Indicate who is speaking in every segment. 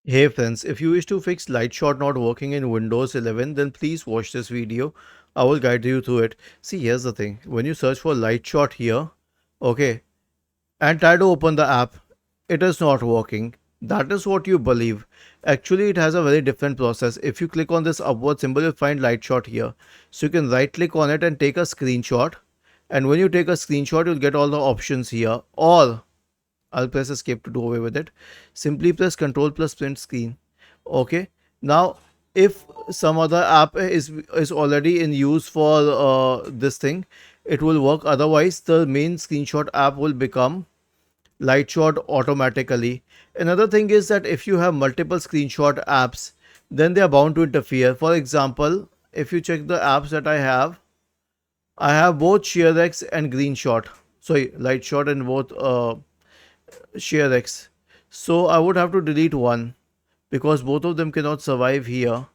Speaker 1: Hey friends, if you wish to fix Lightshot not working in Windows 11, then please watch this video. I will guide you through it. See, here's the thing. When you search for Lightshot here, okay, and try to open the app, it is not working. That is what you believe. Actually, it has a very different process. If you click on this upward symbol, you'll find Lightshot here. So you can right click on it and take a screenshot. And when you take a screenshot, you'll get all the options here. Or I'll press escape to do away with it. Simply press Control plus print screen. Okay. Now, if some other app is already in use for this thing, it will work. Otherwise, the main screenshot app will become Lightshot automatically. Another thing is that if you have multiple screenshot apps, then they are bound to interfere. For example, if you check the apps that I have both ShareX and GreenShot. Sorry, Lightshot and both ShareX. So I would have to delete one because both of them cannot survive here.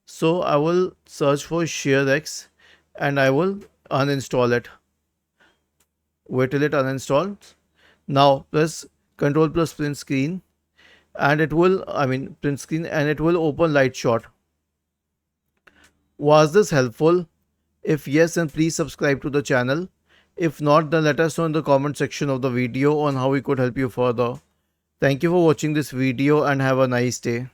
Speaker 1: So I will search for ShareX and I will uninstall it. Wait till it uninstalls. Now press Control plus print screen and it will, print screen and it will open Lightshot. Was this helpful? If yes, then please subscribe to the channel. If not, then let us know in the comment section of the video on how we could help you further. Thank you for watching this video and have a nice day.